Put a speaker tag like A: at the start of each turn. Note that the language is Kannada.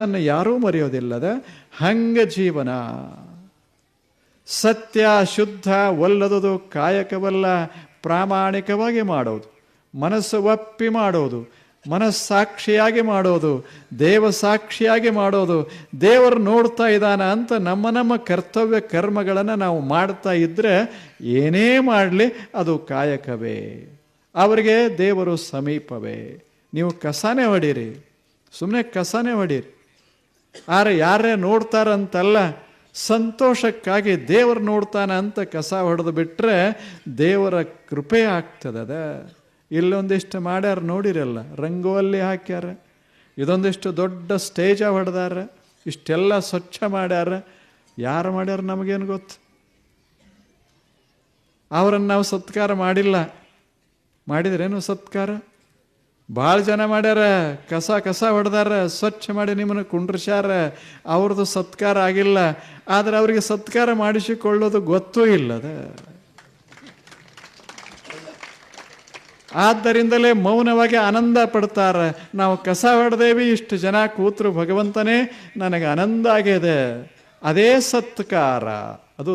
A: ಯಾರೂ ಮರೆಯೋದಿಲ್ಲದ ಹಂಗ ಜೀವನ. ಸತ್ಯ ಶುದ್ಧ ಒಲ್ಲದುದು ಕಾಯಕವಲ್ಲ, ಪ್ರಾಮಾಣಿಕವಾಗಿ ಮಾಡೋದು, ಮನಸ್ಸು ಒಪ್ಪಿ ಮಾಡೋದು, ಮನಸ್ಸಾಕ್ಷಿಯಾಗಿ ಮಾಡೋದು, ದೇವ ಸಾಕ್ಷಿಯಾಗಿ ಮಾಡೋದು. ದೇವರು ನೋಡ್ತಾ ಇದ್ದಾನ ಅಂತ ನಮ್ಮ ಕರ್ತವ್ಯ ಕರ್ಮಗಳನ್ನು ನಾವು ಮಾಡ್ತಾ ಇದ್ದರೆ ಏನೇ ಮಾಡಲಿ ಅದು ಕಾಯಕವೇ, ಅವರಿಗೆ ದೇವರು ಸಮೀಪವೇ. ನೀವು ಕಸನೇ ಹೊಡೀರಿ, ಸುಮ್ಮನೆ ಕಸನೇ ಹೊಡೀರಿ, ಆದರೆ ಯಾರೇ ನೋಡ್ತಾರಂತಲ್ಲ, ಸಂತೋಷಕ್ಕಾಗಿ ದೇವರು ನೋಡ್ತಾನ ಅಂತ ಕಸ ಹೊಡೆದು ಬಿಟ್ಟರೆ ದೇವರ ಕೃಪೆ ಆಗ್ತದದ. ಇಲ್ಲೊಂದಿಷ್ಟು ಮಾಡ್ಯಾರ ನೋಡಿರಲ್ಲ, ರಂಗೋಲಿ ಹಾಕ್ಯಾರ, ಇದೊಂದಿಷ್ಟು ದೊಡ್ಡ ಸ್ಟೇಜ ಹೊಡೆದಾರ, ಇಷ್ಟೆಲ್ಲ ಸ್ವಚ್ಛ ಮಾಡ್ಯಾರ. ಯಾರು ಮಾಡ್ಯಾರ ನಮಗೇನು ಗೊತ್ತು? ಅವರನ್ನು ನಾವು ಸತ್ಕಾರ ಮಾಡಿಲ್ಲ. ಮಾಡಿದ್ರೇನು ಸತ್ಕಾರ? ಭಾಳ ಜನ ಮಾಡ್ಯಾರ, ಕಸ ಹೊಡೆದಾರ, ಸ್ವಚ್ಛ ಮಾಡಿ ನಿಮ್ಮನ್ನು ಕುಂಡ್ರಿಸ್ಯಾರ, ಅವ್ರದ್ದು ಸತ್ಕಾರ ಆಗಿಲ್ಲ. ಆದರೆ ಅವರಿಗೆ ಸತ್ಕಾರ ಮಾಡಿಸಿಕೊಳ್ಳೋದು ಗೊತ್ತೂ ಇಲ್ಲದ. ಆದ್ದರಿಂದಲೇ ಮೌನವಾಗಿ ಆನಂದ ಪಡ್ತಾರೆ. ನಾವು ಕಸ ಹೊಡೆದೇವಿ, ಇಷ್ಟು ಜನ ಕೂತರು, ಭಗವಂತನೇ ನನಗೆ ಆನಂದ ಆಗಿದೆ, ಅದೇ ಸತ್ಕಾರ. ಅದು